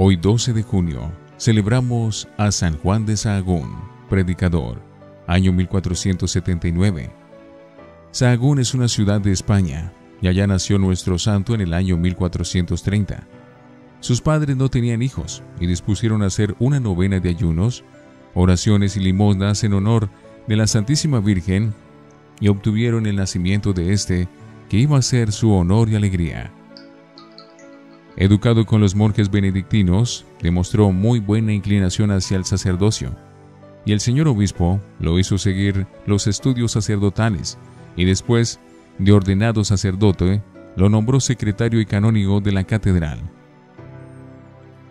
Hoy 12 de junio celebramos a San Juan de Sahagún, predicador, año 1479. Sahagún es una ciudad de España y allá nació nuestro santo en el año 1430. Sus padres no tenían hijos y dispusieron a hacer una novena de ayunos, oraciones y limosnas en honor de la Santísima Virgen y obtuvieron el nacimiento de este, que iba a ser su honor y alegría. Educado con los monjes benedictinos, demostró muy buena inclinación hacia el sacerdocio, y el señor obispo lo hizo seguir los estudios sacerdotales, y después de ordenado sacerdote, lo nombró secretario y canónigo de la catedral.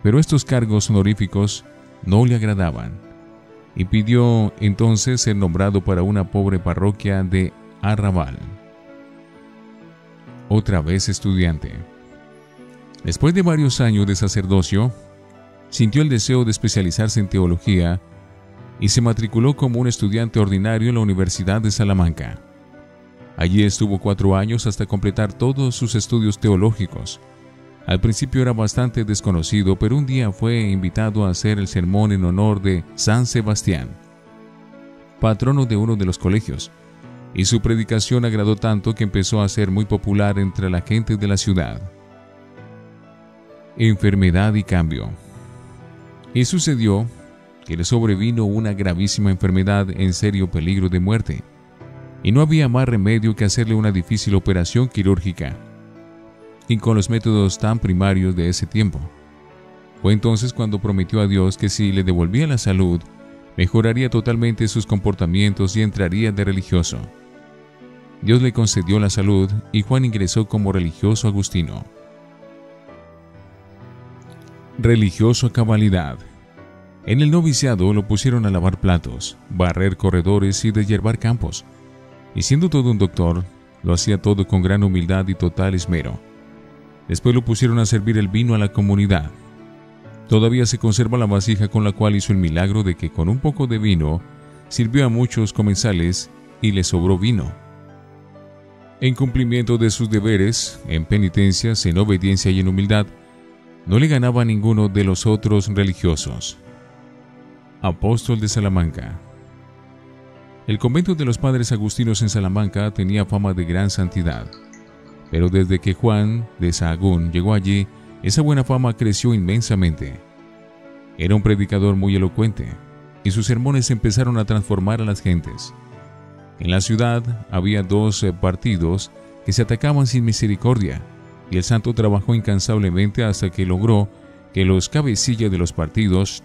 Pero estos cargos honoríficos no le agradaban, y pidió entonces ser nombrado para una pobre parroquia de Arrabal. Otra vez estudiante. Después de varios años de sacerdocio, sintió el deseo de especializarse en teología y se matriculó como un estudiante ordinario en la Universidad de Salamanca. Allí estuvo 4 años hasta completar todos sus estudios teológicos. Al principio era bastante desconocido, pero un día fue invitado a hacer el sermón en honor de San Sebastián, patrono de uno de los colegios, y su predicación agradó tanto que empezó a ser muy popular entre la gente de la ciudad. Enfermedad y cambio. Y sucedió que le sobrevino una gravísima enfermedad en serio peligro de muerte, y no había más remedio que hacerle una difícil operación quirúrgica, y con los métodos tan primarios de ese tiempo. Fue entonces cuando prometió a Dios que si le devolvía la salud, mejoraría totalmente sus comportamientos y entraría de religioso. Dios le concedió la salud y Juan ingresó como religioso agustino. Religioso a cabalidad. En el noviciado lo pusieron a lavar platos, barrer corredores y deshiervar campos, y siendo todo un doctor, lo hacía todo con gran humildad y total esmero. Después lo pusieron a servir el vino a la comunidad. Todavía se conserva la vasija con la cual hizo el milagro de que con un poco de vino sirvió a muchos comensales y le sobró vino. En cumplimiento de sus deberes, en penitencias, en obediencia y en humildad, no le ganaba a ninguno de los otros religiosos. Apóstol de Salamanca. El convento de los padres agustinos en Salamanca tenía fama de gran santidad, pero desde que Juan de Sahagún llegó allí, esa buena fama creció inmensamente. Era un predicador muy elocuente, y sus sermones empezaron a transformar a las gentes. En la ciudad había 2 partidos que se atacaban sin misericordia, y el santo trabajó incansablemente hasta que logró que los cabecillas de los partidos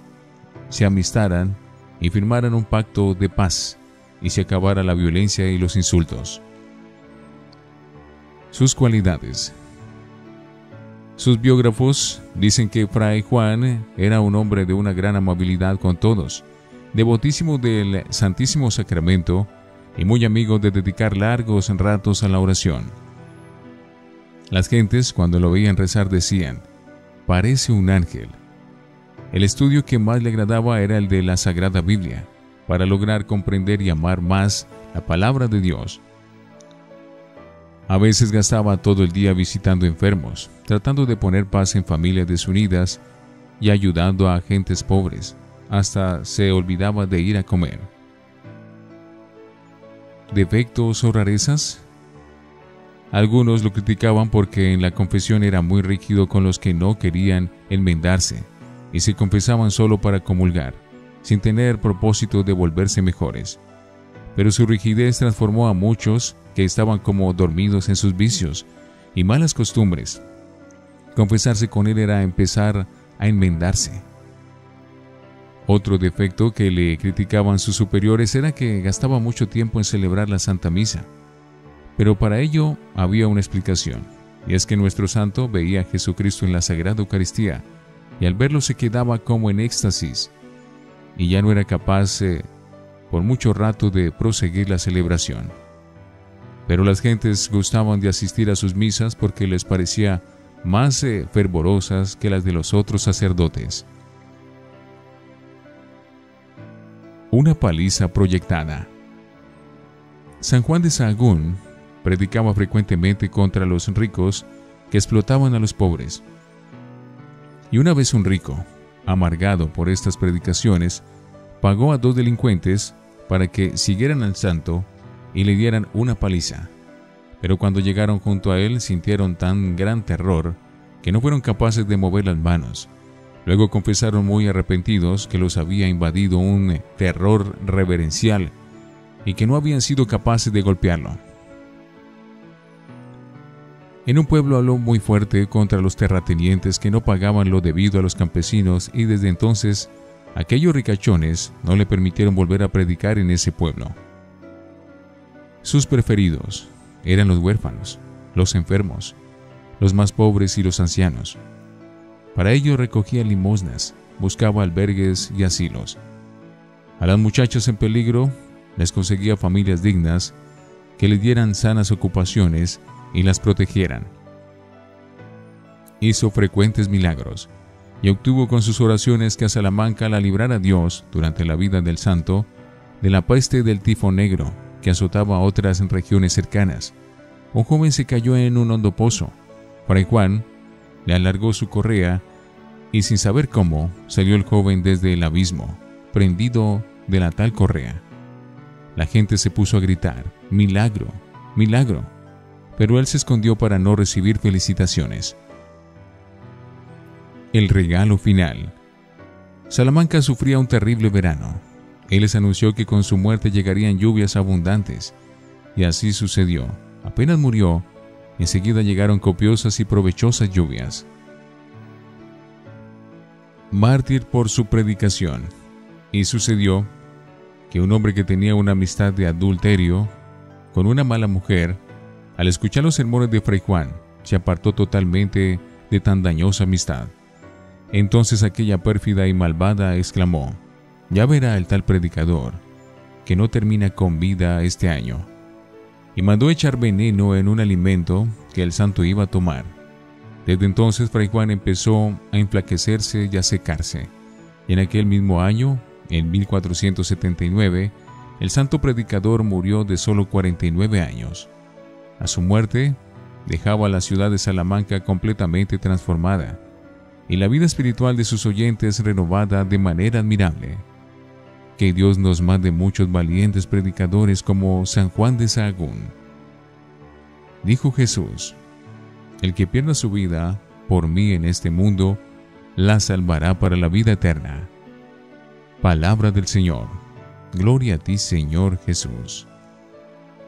se amistaran y firmaran un pacto de paz, y se acabara la violencia y los insultos. Sus cualidades. Sus biógrafos dicen que Fray Juan era un hombre de una gran amabilidad con todos, devotísimo del Santísimo Sacramento y muy amigo de dedicar largos ratos a la oración. Las gentes, cuando lo veían rezar, decían: «Parece un ángel». El estudio que más le agradaba era el de la Sagrada Biblia, para lograr comprender y amar más la palabra de Dios. A veces gastaba todo el día visitando enfermos, tratando de poner paz en familias desunidas y ayudando a gentes pobres, hasta se olvidaba de ir a comer. ¿Defectos o rarezas? Algunos lo criticaban porque en la confesión era muy rígido con los que no querían enmendarse y se confesaban solo para comulgar, sin tener propósito de volverse mejores. Pero su rigidez transformó a muchos que estaban como dormidos en sus vicios y malas costumbres. Confesarse con él era empezar a enmendarse. Otro defecto que le criticaban sus superiores era que gastaba mucho tiempo en celebrar la Santa Misa. Pero para ello había una explicación, y es que nuestro santo veía a Jesucristo en la Sagrada Eucaristía, y al verlo se quedaba como en éxtasis, y ya no era capaz por mucho rato de proseguir la celebración. Pero las gentes gustaban de asistir a sus misas porque les parecía más fervorosas que las de los otros sacerdotes. Una paliza proyectada. San Juan de Sahagún predicaba frecuentemente contra los ricos que explotaban a los pobres. Y una vez un rico, amargado por estas predicaciones, pagó a 2 delincuentes para que siguieran al santo y le dieran una paliza. Pero cuando llegaron junto a él sintieron tan gran terror que no fueron capaces de mover las manos. Luego confesaron muy arrepentidos que los había invadido un terror reverencial y que no habían sido capaces de golpearlo. En un pueblo habló muy fuerte contra los terratenientes que no pagaban lo debido a los campesinos, y desde entonces aquellos ricachones no le permitieron volver a predicar en ese pueblo. Sus preferidos eran los huérfanos, los enfermos, los más pobres y los ancianos. Para ello recogía limosnas, buscaba albergues y asilos. A las muchachas en peligro les conseguía familias dignas que les dieran sanas ocupaciones y las protegieran. Hizo frecuentes milagros y obtuvo con sus oraciones que a Salamanca la librara Dios durante la vida del santo de la peste del tifo negro que azotaba a otras regiones cercanas. Un joven se cayó en un hondo pozo. Fray Juan le alargó su correa y sin saber cómo salió el joven desde el abismo, prendido de la tal correa. La gente se puso a gritar: «¡Milagro! ¡Milagro!», pero él se escondió para no recibir felicitaciones. El regalo final. Salamanca sufría un terrible verano. Él les anunció que con su muerte llegarían lluvias abundantes, y así sucedió. Apenas murió, enseguida llegaron copiosas y provechosas lluvias. Mártir por su predicación. Y sucedió que un hombre que tenía una amistad de adulterio con una mala mujer, al escuchar los sermones de Fray Juan, se apartó totalmente de tan dañosa amistad. Entonces aquella pérfida y malvada exclamó: «Ya verá el tal predicador, que no termina con vida este año». Y mandó echar veneno en un alimento que el santo iba a tomar. Desde entonces Fray Juan empezó a enflaquecerse y a secarse. Y en aquel mismo año, en 1479, el santo predicador murió de solo 49 años. A su muerte, dejaba a la ciudad de Salamanca completamente transformada, y la vida espiritual de sus oyentes renovada de manera admirable. Que Dios nos mande muchos valientes predicadores como San Juan de Sahagún. Dijo Jesús: «El que pierda su vida por mí en este mundo, la salvará para la vida eterna». Palabra del Señor. Gloria a ti, Señor Jesús.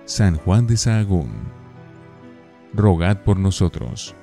San Juan de Sahagún, rogad por nosotros.